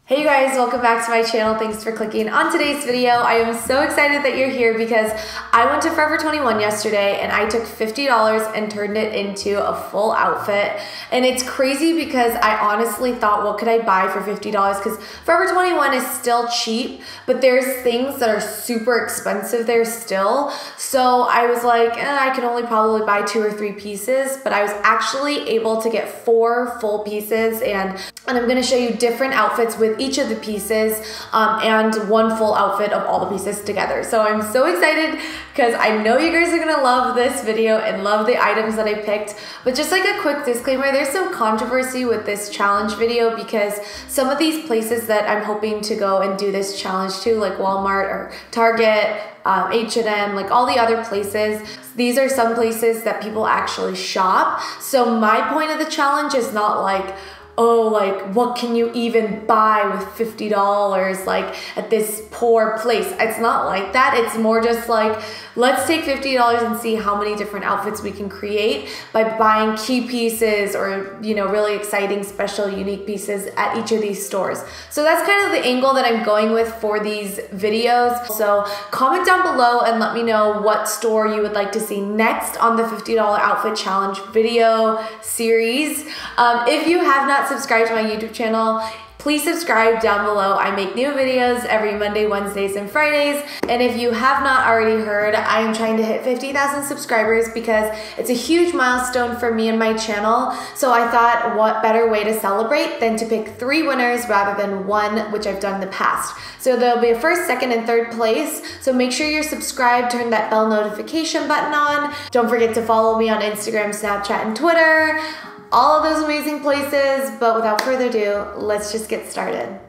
Hey you guys, welcome back to my channel. Thanks for clicking on today's video. I am so excited that you're here because I went to Forever 21 yesterday and I took $50 and turned it into a full outfit. And it's crazy because I honestly thought, what could I buy for $50? Because Forever 21 is still cheap, but there's things that are super expensive there still. So I was like, I can only probably buy 2 or 3 pieces, but I was actually able to get 4 full pieces, and I'm gonna show you different outfits with each of the pieces and one full outfit of all the pieces together. So I'm so excited because I know you guys are gonna love this video and love the items that I picked. But just like a quick disclaimer, there's some controversy with this challenge video because some of these places that I'm hoping to go and do this challenge to, like Walmart or Target, H&M, like all the other places, these are some places that people actually shop. So my point of the challenge is not like, oh, like what can you even buy with $50 like at this poor place. It's not like that. It's more just like, let's take $50 and see how many different outfits we can create by buying key pieces or, you know, really exciting, special, unique pieces at each of these stores. So that's kind of the angle that I'm going with for these videos. So comment down below and let me know what store you would like to see next on the $50 outfit challenge video series. If you have not subscribed to my YouTube channel, please subscribe down below. I make new videos every Monday, Wednesdays, and Fridays. And if you have not already heard, I am trying to hit 50,000 subscribers because it's a huge milestone for me and my channel. So I thought, what better way to celebrate than to pick 3 winners rather than 1, which I've done in the past. So there'll be a first, second, and third place. So make sure you're subscribed, turn that bell notification button on. Don't forget to follow me on Instagram, Snapchat, and Twitter. All of those amazing places, but without further ado, let's just get started.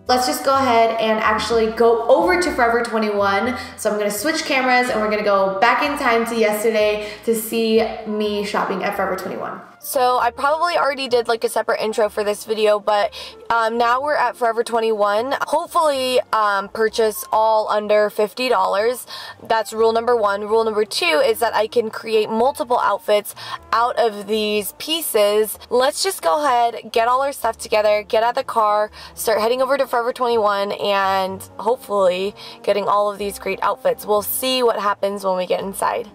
Let's just go ahead and actually go over to Forever 21. So I'm gonna switch cameras and we're gonna go back in time to yesterday to see me shopping at Forever 21. So I probably already did like a separate intro for this video, but now we're at Forever 21. Hopefully purchase all under $50. That's rule number 1. Rule number 2 is that I can create multiple outfits out of these pieces. Let's just go ahead, get all our stuff together, get out of the car, start heading over to Forever 21 and hopefully getting all of these great outfits. We'll see what happens when we get inside.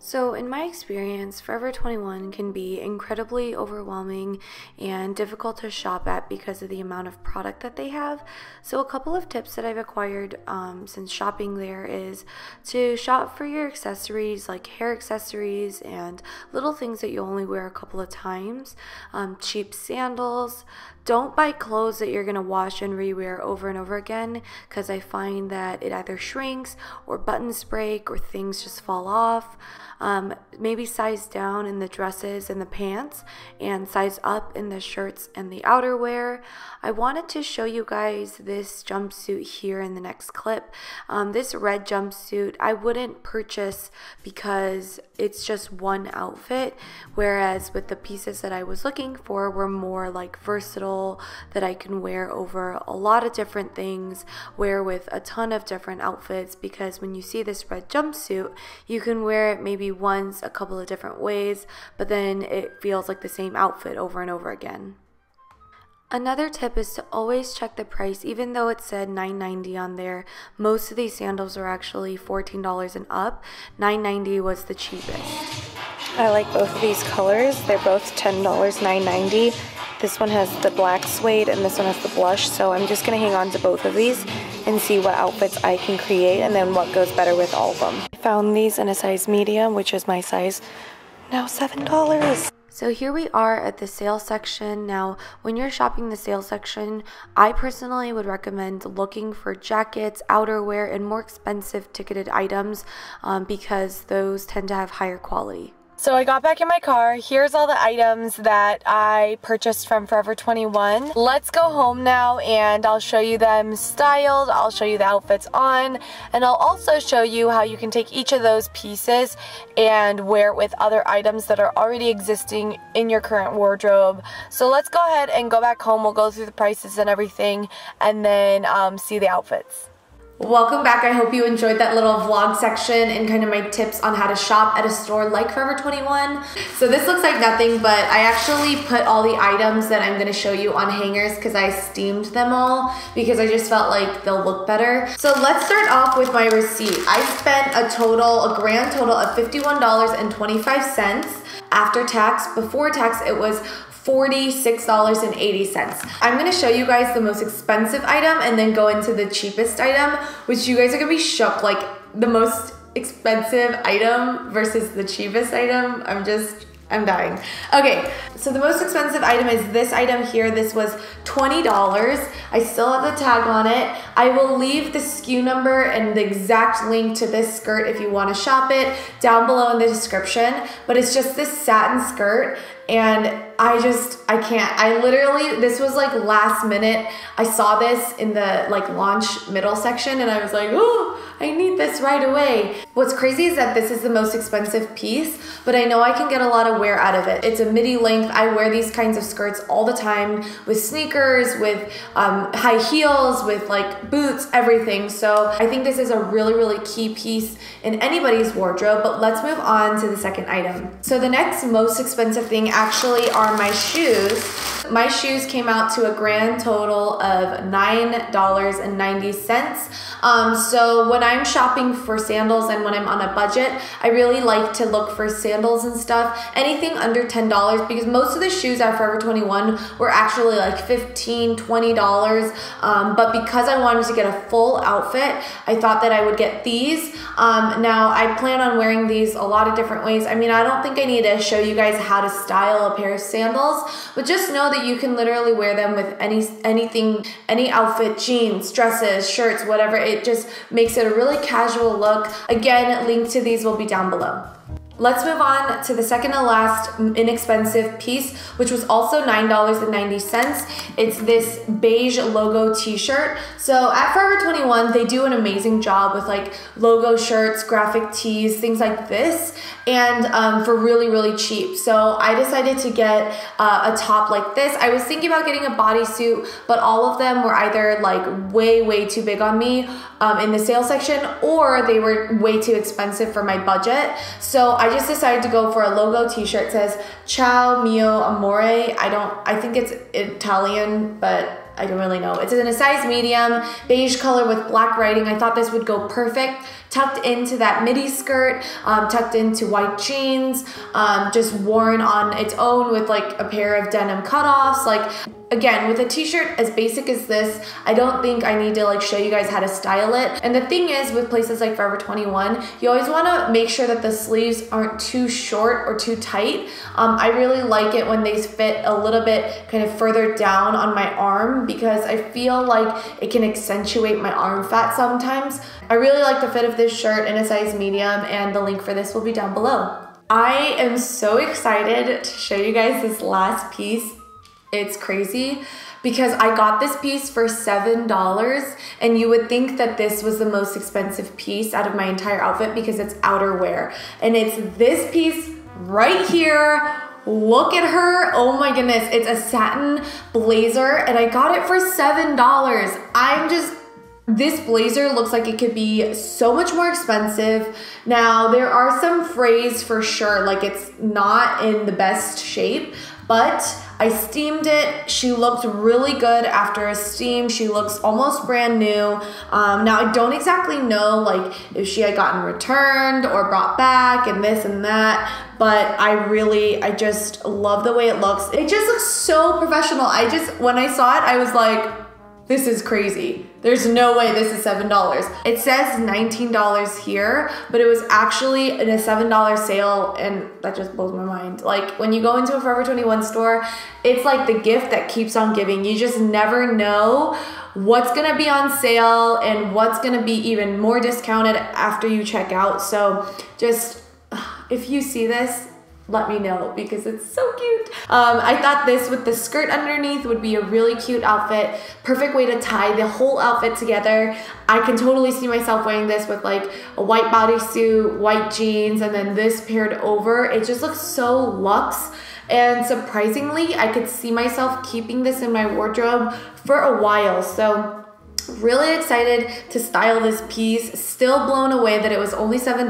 So in my experience, Forever 21 can be incredibly overwhelming and difficult to shop at because of the amount of product that they have. So a couple of tips that I've acquired since shopping there is to shop for your accessories, like hair accessories and little things that you only wear a couple of times. Cheap sandals. Don't buy clothes that you're going to wash and rewear over and over again, because I find that it either shrinks or buttons break or things just fall off. Maybe size down in the dresses and the pants and size up in the shirts and the outerwear. I wanted to show you guys this jumpsuit here in the next clip. This red jumpsuit I wouldn't purchase because it's just one outfit, whereas with the pieces that I was looking for were more like versatile, that I can wear over a lot of different things, wear with a ton of different outfits, because when you see this red jumpsuit, you can wear it maybe once a couple of different ways, but then it feels like the same outfit over and over again. Another tip is to always check the price. Even though it said $9.90 on there, most of these sandals are actually $14 and up. $9.90 was the cheapest. I like both of these colors. They're both $10, $9.90. This one has the black suede and this one has the blush, so I'm just going to hang on to both of these and see what outfits I can create and then what goes better with all of them. I found these in a size medium, which is my size, now $7. So here we are at the sale section. Now, when you're shopping the sale section, I personally would recommend looking for jackets, outerwear, and more expensive ticketed items because those tend to have higher quality. So I got back in my car. Here's all the items that I purchased from Forever 21. Let's go home now and I'll show you them styled. I'll show you the outfits on, and I'll also show you how you can take each of those pieces and wear it with other items that are already existing in your current wardrobe. So let's go ahead and go back home. We'll go through the prices and everything and then see the outfits. Welcome back. I hope you enjoyed that little vlog section and kind of my tips on how to shop at a store like Forever 21. So this looks like nothing, but I actually put all the items that I'm gonna show you on hangers because I steamed them all because I just felt like they'll look better. So let's start off with my receipt. I spent a grand total of $51.25 after tax. Before tax, it was $46.80. I'm gonna show you guys the most expensive item and then go into the cheapest item, which you guys are gonna be shocked, like the most expensive item versus the cheapest item. I'm dying. Okay, so the most expensive item is this item here. This was $20. I still have the tag on it. I will leave the SKU number and the exact link to this skirt if you wanna shop it down below in the description, but it's just this satin skirt and I can't. This was like last minute. I saw this in the like launch middle section and I was like, oh, I need this right away. What's crazy is that this is the most expensive piece, but I know I can get a lot of wear out of it. It's a midi length. I wear these kinds of skirts all the time with sneakers, with high heels, with like boots, everything. So I think this is a really, really key piece in anybody's wardrobe, but let's move on to the second item. So the next most expensive thing actually are my shoes. My shoes came out to a grand total of $9.90. So when I'm shopping for sandals and when I'm on a budget, I really like to look for sandals and stuff, anything under $10, because most of the shoes at Forever 21 were actually like $15, $20. But because I wanted to get a full outfit, I thought that I would get these. Now I plan on wearing these a lot of different ways. I mean, I don't think I need to show you guys how to style a pair of sandals, but just know that you can literally wear them with anything, any outfit, jeans, dresses, shirts, whatever. It just makes it a really casual look. Again, link to these will be down below. Let's move on to the second to last inexpensive piece, which was also $9.90. It's this beige logo t-shirt. So at Forever 21, they do an amazing job with like logo shirts, graphic tees, things like this, and for really, really cheap. So I decided to get a top like this. I was thinking about getting a bodysuit, but all of them were either like way, way too big on me in the sale section, or they were way too expensive for my budget. So I just decided to go for a logo t-shirt. It says Ciao mio amore. I think it's Italian, but I don't really know. It's in a size medium, beige color with black writing. I thought this would go perfect, tucked into that midi skirt, tucked into white jeans, just worn on its own with like a pair of denim cutoffs. Like, again, with a t-shirt as basic as this, I don't think I need to like show you guys how to style it. And the thing is, with places like Forever 21, you always want to make sure that the sleeves aren't too short or too tight. I really like it when they fit a little bit kind of further down on my arm because I feel like it can accentuate my arm fat sometimes. I really like the fit of this shirt in a size medium, and the link for this will be down below. I am so excited to show you guys this last piece. It's crazy because I got this piece for $7, and you would think that this was the most expensive piece out of my entire outfit because it's outerwear. And it's this piece right here. Look at her. Oh my goodness. It's a satin blazer and I got it for $7. This blazer looks like it could be so much more expensive. Now, there are some frays for sure, like it's not in the best shape, but I steamed it. She looked really good after a steam. She looks almost brand new. Now, I don't exactly know like if she had gotten returned or brought back and this and that, but I just love the way it looks. It just looks so professional. When I saw it, I was like, this is crazy. There's no way this is $7. It says $19 here, but it was actually in a $7 sale, and that just blows my mind. Like, when you go into a Forever 21 store, it's like the gift that keeps on giving. You just never know what's gonna be on sale and what's gonna be even more discounted after you check out. So just, if you see this, let me know because it's so cute. I thought this with the skirt underneath would be a really cute outfit. Perfect way to tie the whole outfit together. I can totally see myself wearing this with like a white bodysuit, white jeans, and then this paired over. It just looks so luxe. And surprisingly, I could see myself keeping this in my wardrobe for a while. So Really excited to style this piece. Still blown away that it was only $7.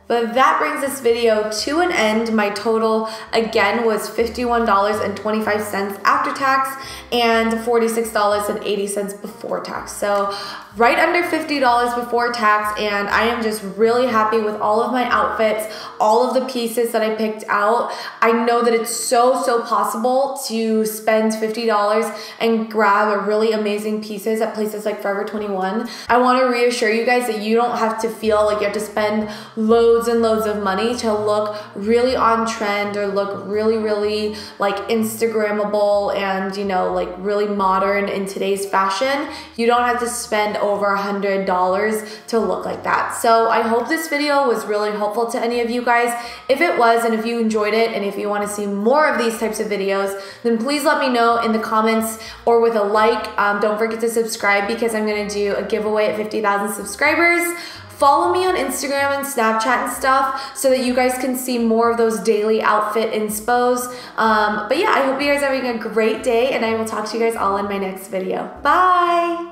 But that brings this video to an end. My total again was $51.25 after tax and $46.80 before tax. So right under $50 before tax, and I am just really happy with all of my outfits, all of the pieces that I picked out. I know that it's so possible to spend $50 and grab a really amazing pieces at places like Forever 21. I want to reassure you guys that you don't have to feel like you have to spend loads and loads of money to look really on trend or look really like Instagrammable and, you know, like really modern in today's fashion. You don't have to spend over $100 to look like that. So I hope this video was really helpful to any of you guys. If it was, and if you enjoyed it, and if you want to see more of these types of videos, then please let me know in the comments or with a like. Don't forget to subscribe because I'm going to do a giveaway at 50,000 subscribers. Follow me on Instagram and Snapchat and stuff so that you guys can see more of those daily outfit inspos. But yeah, I hope you guys are having a great day, and I will talk to you guys all in my next video. Bye!